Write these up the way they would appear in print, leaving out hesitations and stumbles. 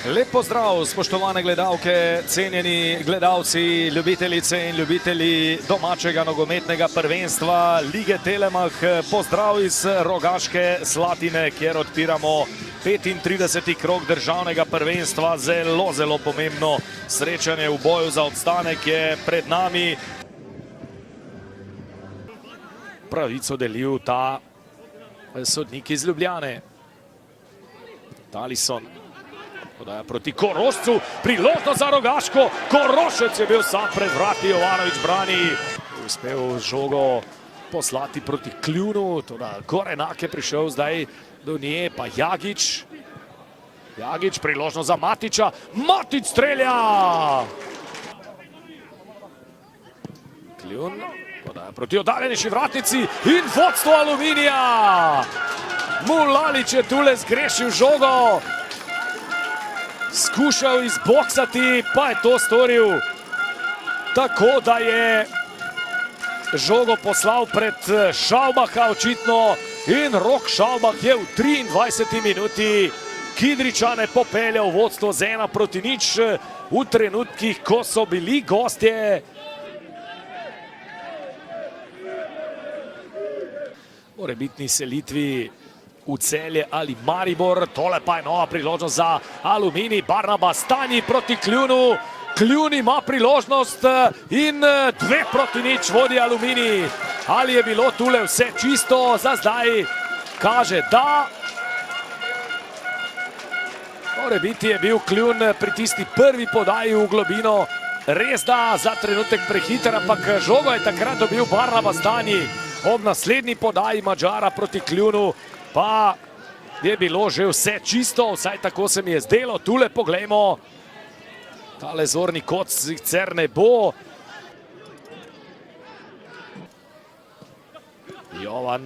Lep pozdrav, spoštovane gledalke, cenjeni gledalci, ljubitelice in ljubitelji domačega nogometnega prvenstva Lige Telemach. Pozdrav iz Rogaške Slatine, kjer odpiramo 35. krog državnega prvenstva. Zelo pomembno srečanje v boju za obstanek je pred nami. Pravico delil ta sodnik iz Ljubljane. Talison podaja proti Korošcu, priložnost za Rogaško, Korošec je bil sam pred vrati, Jovanovič brani. Uspel žogo poslati proti Kljunu, toda Gorenak je prišel zdaj do nje, pa Jagič. Jagič, priložnost za Matiča, Matič strelja! Kljun podaja proti oddaljenejši vratnici in vodstvo Aluminija! Mulalič je tule zgrešil žogo. Skušal izboksati, pa je to storil tako, da je žogo poslal pred Šalbaha očitno in Rok Šalbah je v 23. minuti Kidričane popeljal vodstvo z 1-0 v trenutkih, ko so bili gostje. Morebitni selitvi v Celje ali Maribor, tole pa je nova priložnost za Aluminij, Barnabas Stanji proti Kljunu, Kljun ima priložnost in 2-0 vodi Aluminij. Ali je bilo tule vse čisto? Za zdaj kaže, da. Morebiti je bil Kljun pri tisti prvi podaji v globino res da za trenutek prehiter, ampak žogo je takrat dobil Barnabas Stanji. Ob naslednji podaji Madžara proti Kljunu pa je bilo že vse čisto, vsaj tako se mi je zdelo. Tule poglejmo, tale zorni kot sicer ne bo. Jovan,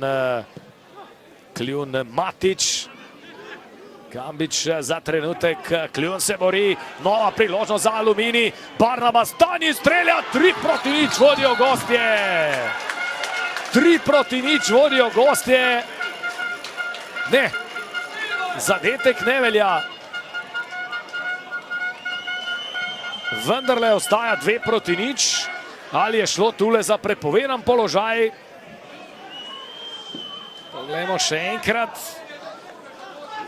Kljun, Matič, Gambič za trenutek, Kljun se bori, nova priložnost za Aluminij, Barnabas Stanji strelja, 3-0 vodijo gostje. 3-0 vodijo gostje. Ne, zadetek ne velja. Vendarle ostaja 2-0. Ali je šlo tule za prepovedan položaj? Poglejmo še enkrat.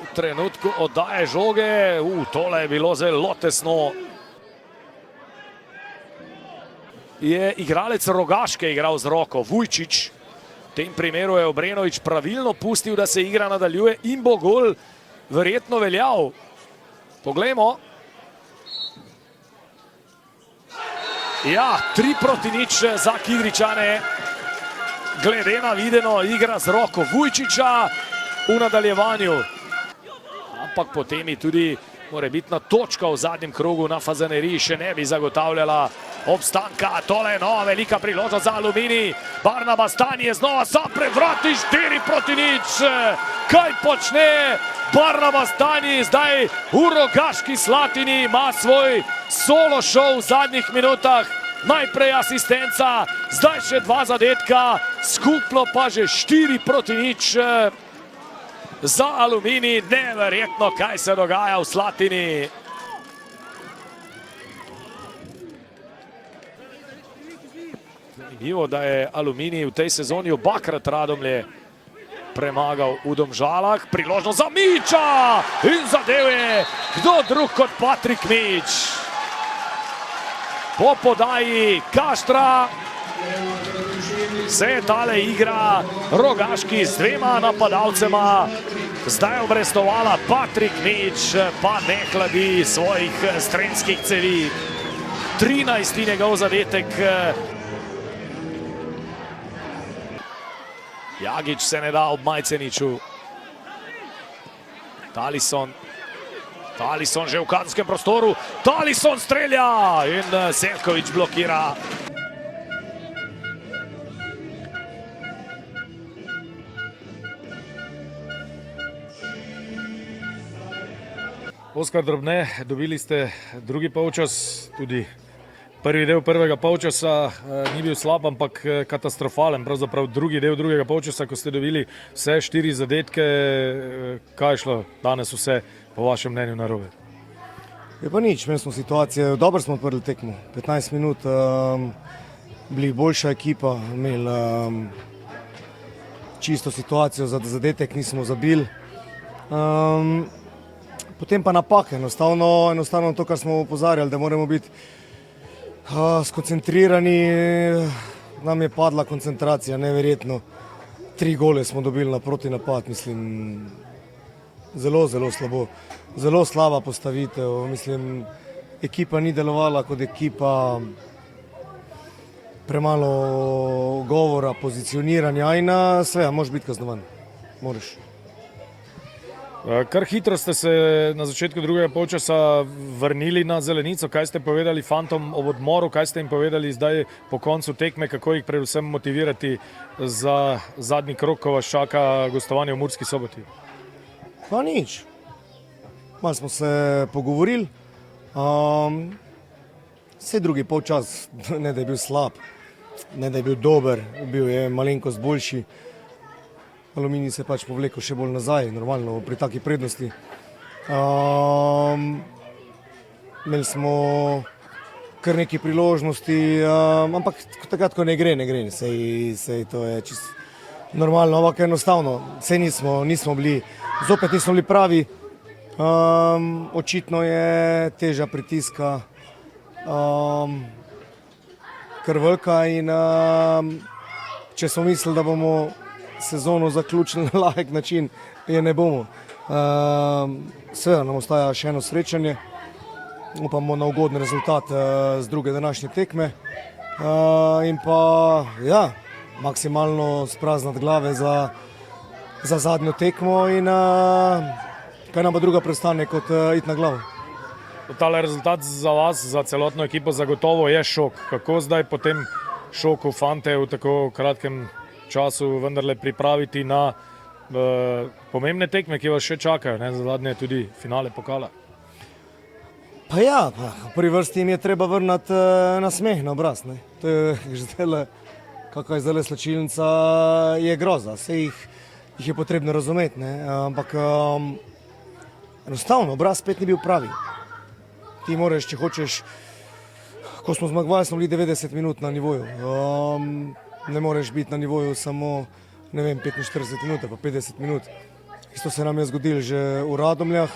V trenutku oddaje žoge. Tole je bilo zelo tesno. Je igralec Rogaške igral z roko, Vujčič. V tem primeru je Obrenovič pravilno pustil, da se igra nadaljuje in bo gol verjetno veljal. Poglejmo. Ja, 3-0 za Kidričane. Glede na videno igra z roko Vujčiča v nadaljevanju. Ampak potem je tudi morebitna točka v zadnjem krogu na Fazaneriji še ne bi zagotavljala obstanka. Tole je nova velika priložnost za Aluminij. Barnabas Stanji je znova sam pred vrati, 4-0. Kaj počne Barnabas Stanji zdaj v Rogaški Slatini? Ima svoj solo šov v zadnjih minutah. Najprej asistenca, zdaj še 2 zadetka, skupno pa že 4-0 za Aluminij. Neverjetno, kaj se dogaja v Slatini. Zanimivo, da je Aluminij v tej sezoni obakrat Radomlje premagal v Domžalah. Priložnost za Miča in zadev je kdo drug kot Patrik Mič. Po podaji Kaštra se je tale igra Rogaški z 2 napadalcema zdaj obrestovala. Patrik Mič pa ne hladi svojih strelskih cevi. 13. njegov zadetek. Jagič se ne da ob Majceniču. Talison. Talison že v kazenskem prostoru. Talison strelja in Selkovič blokira. Oskar Drobne, dobili ste drugi polčas, tudi prvi del prvega polčasa ni bil slab, ampak katastrofalen. Pravzaprav drugi del drugega polčasa, ko ste dobili vse 4 zadetke, kaj je šlo danes vse po vašem mnenju narobe? Je pa nič, imeli smo situacije, dobro smo odprli tekmo, 15 minut, bili boljša ekipa, imeli čisto situacijo za zadetek, nismo zabili. Potem pa napake, enostavno to, kar smo opozarjali, da moramo biti skoncentrirani, nam je padla koncentracija, neverjetno. 3 gole smo dobili na protinapad, mislim, zelo slabo. Zelo slaba postavitev, mislim, ekipa ni delovala kot ekipa, premalo govora, pozicioniranja in sve, moraš biti kaznovan, moraš. Kar hitro ste se na začetku drugega polčasa vrnili na zelenico. Kaj ste povedali fantom ob odmoru, kaj ste jim povedali zdaj po koncu tekme, kako jih predvsem motivirati za zadnji krog, ko vas čaka gostovanje v Murski Soboti? Pa nič. Malo smo se pogovorili. Vse drugi polčas, ne da je bil slab, ne da je bil dober, bil je malenkost boljši. Aluminij se je pač povlekel še bolj nazaj, normalno pri taki prednosti. Imeli smo kar nekaj priložnosti, ampak takrat, ko ne gre, sej to je čisto normalno, ampak enostavno, sej nismo bili, zopet nismo bili pravi. Očitno je teža pritiska kar velika in če smo mislili, da bomo sezono zaključili na lahek način, je ne bomo. Seveda nam ostaja še eno srečanje, upamo na ugoden rezultat z druge današnje tekme in pa ja, maksimalno spraznati glave za zadnjo tekmo in kaj nam pa druga prestane kot iti na glavo. Tale rezultat za vas, za celotno ekipo zagotovo je šok. Kako zdaj po tem šoku fante v tako kratkem času vendarle pripraviti na pomembne tekme, ki vas še čakajo, ne, zadnje tudi finale pokala? Pa ja, v prvi vrsti jim je treba vrnati nasmeh na obraz. Ne. To je že zdaj, kakva je zdaj slačilnica, je groza. Vse jih je potrebno razumeti, ne. Ampak enostavno, obraz spet ni bil pravi. Ti moraš, če hočeš, ko smo zmagovali, smo bili 90 minut na nivoju. Ne moreš biti na nivoju samo, ne vem, 45 minut, pa 50 minut. Isto se nam je zgodilo že v Radomljah.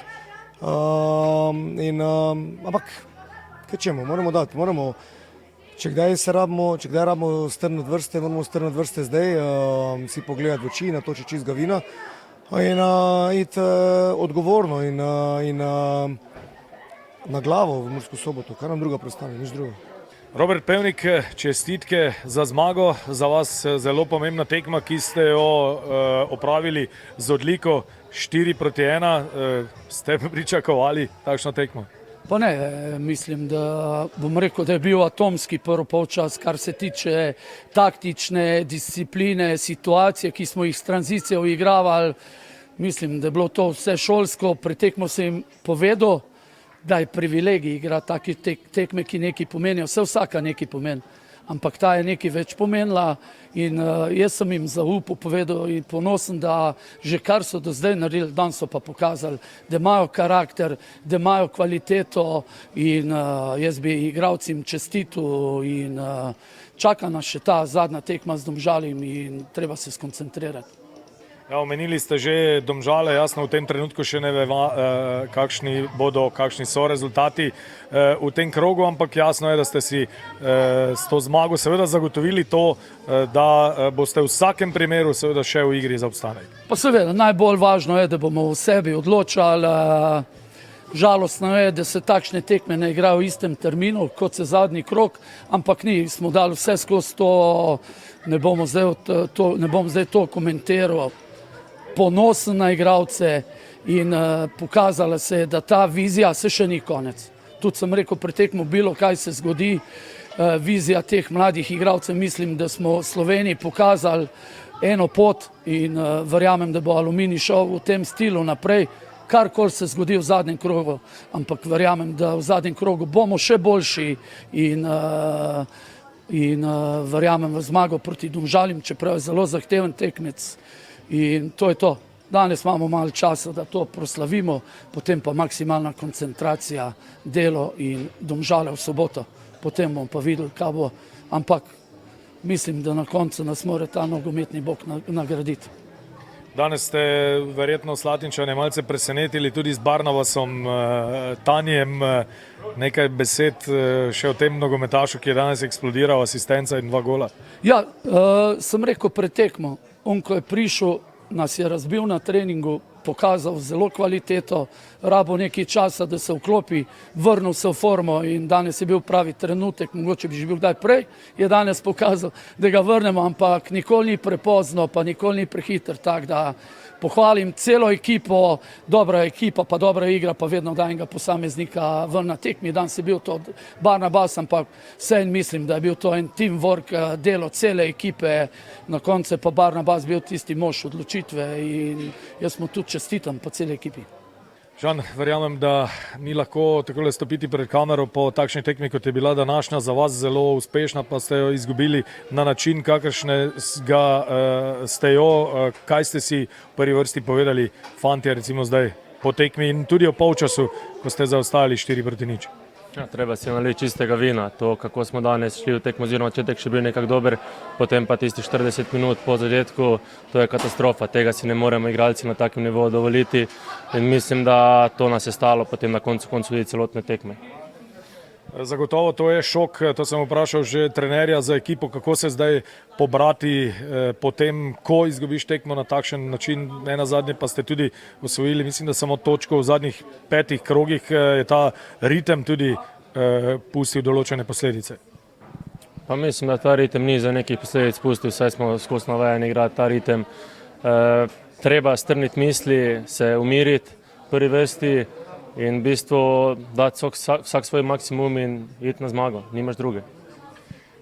Ampak, kaj čemo, moramo dati, če kdaj rabimo strniti vrste, moramo strniti vrste zdaj, si pogledati v oči, natočiti čistega vina in iti odgovorno in na glavo v Mursko Soboto, kar nam druga prestane, nič drugo. Robert Pevnik, čestitke za zmago, za vas zelo pomembna tekma, ki ste jo opravili z odliko 4-1. Ste pričakovali takšno tekmo? Pa ne, mislim, da bom rekel, da je bil atomski prvi polčas, kar se tiče taktične discipline, situacije, ki smo jih s tranzicijo igravali. Mislim, da je bilo to vse šolsko, pri tekmo se jim povedal, da je privilegij igrati take tekme, ki nekaj pomenijo, vsaka nekaj pomeni, ampak ta je nekaj več pomenila in jaz sem jim zaupal, povedal in ponosen, da že kar so do zdaj naredili, danes so pa pokazali, da imajo karakter, da imajo kvaliteto in jaz bi igralcem čestitil in čaka nas še ta zadnja tekma z Domžalim in treba se skoncentrirati. Ja, omenili ste že Domžale, jasno v tem trenutku še ne vemo, kakšni so rezultati v tem krogu, ampak jasno je, da ste si s to zmago seveda zagotovili to, da boste v vsakem primeru seveda še v igri za obstanek. Pa seveda, najbolj važno je, da bomo v sebi odločali. Žalostno je, da se takšne tekme ne igrajo v istem terminu kot se zadnji krog, ampak smo dali vse skozi to, ne bom zdaj to komentiral. Ponosen na igralce in pokazala se je, da ta vizija se še ni konec. Tudi sem rekel pri tekmu, bilo kaj se zgodi, vizija teh mladih igralcev, mislim, da smo v Sloveniji pokazali eno pot in verjamem, da bo Aluminij šel v tem stilu naprej, karkoli se zgodi v zadnjem krogu, ampak verjamem, da v zadnjem krogu bomo še boljši in verjamem v zmago proti Domžalim, čeprav je zelo zahteven tekmec. In to je to. Danes imamo malo časa, da to proslavimo, potem pa maksimalna koncentracija, delo in Domžale v soboto. Potem bomo pa videli, kaj bo. Ampak mislim, da na koncu nas mora ta nogometni bog nagraditi. Danes ste verjetno Slatinčane malce presenetili tudi z Barnabasom, Tanjem. Nekaj besed še o tem nogometašu, ki je danes eksplodiral, asistenca in 2 gola. Ja, sem rekel pretekmo. On, ko je prišel, nas je razbil na treningu, pokazal zelo kvaliteto, rabo nekaj časa, da se vklopi, vrnil se v formo in danes je bil pravi trenutek, mogoče bi že bil kdaj prej, je danes pokazal, da ga vrnemo, ampak nikoli ni prepozno, pa nikoli ni prehiter, tako da pohvalim celo ekipo, dobra ekipa, pa dobra igra, pa vedno da enega posameznika ven na tekmi. Danes je bil to Barnabas, ampak vseeno mislim, da je bil to en teamwork, delo cele ekipe, na koncu pa Barnabas bil tisti mož odločitve in jaz mu tudi čestitam po celi ekipi. Žan, verjamem, da ni lahko takole stopiti pred kamero po takšni tekmi, kot je bila današnja, za vas zelo uspešna, pa ste jo izgubili na način, kakršnega ste jo. Kaj ste si v prvi vrsti povedali, fantje, recimo zdaj po tekmi in tudi o polčasu, ko ste zaostali 4-0? Ja, treba si naliti čistega vina. To, kako smo danes šli v tekmo, oziroma začetek še bil nekako dober, potem pa tisti 40 minut po začetku, to je katastrofa. Tega si ne moremo igralci na takem nivoju dovoliti in mislim, da to nas je stalo potem na koncu tudi celotne tekme. Zagotovo to je šok, to sem vprašal že trenerja za ekipo, kako se zdaj pobrati potem, ko izgubiš tekmo na takšen način. Nenazadnje pa ste tudi osvojili, mislim, da samo točko v zadnjih 5 krogih, je ta ritem tudi pustil določene posledice. Pa mislim, da ta ritem ni za nekih posledic pustil, saj smo skozi navajeni igrati ta ritem. Treba strniti misli, se umiriti v prvi vrsti in v bistvu dati vsak svoj maksimum in iti na zmago, nimaš druge.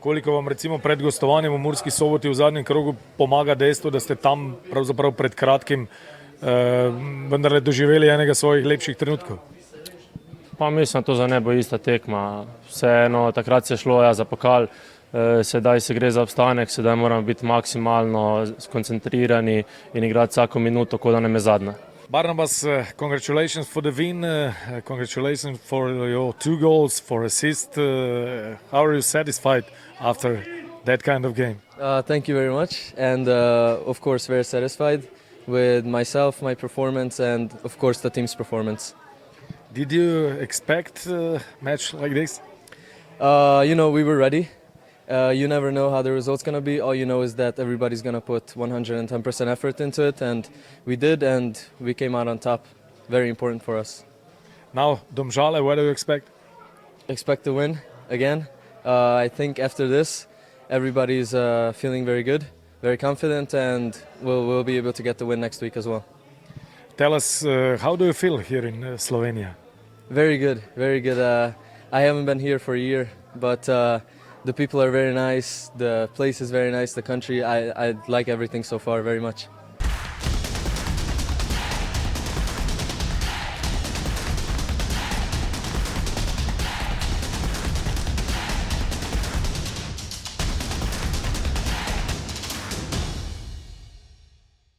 Koliko vam recimo pred gostovanjem v Murski Soboti v zadnjem krogu pomaga dejstvo, da ste tam pravzaprav pred kratkim vendarle doživeli enega svojih lepših trenutkov? Pa mislim, da to za ne bo ista tekma. Vseeno, takrat se je šlo za pokal, sedaj se gre za obstanek, sedaj moramo biti maksimalno skoncentrirani in igrati vsako minuto, kot da nam je zadnja. Barnabas, congratulations for the win, congratulations for your 2 goals, for assist. How are you satisfied after that kind of game? Thank you very much, and of course very satisfied with myself, my performance, and of course the team's performance. Did you expect a match like this? We were ready. You never know how the result's going to be. All you know is that everybody's going to put 110% effort into it, and we did, and we came out on top. Very important for us. Now, Domžale, what do you expect? Expect to win again. I think after this, everybody's feeling very good, very confident, and we'll be able to get the win next week as well. Tell us, how do you feel here in Slovenia? Very good, very good. I haven't been here for a year, but the people are very nice, the place is very nice, the country, I like everything so far very much.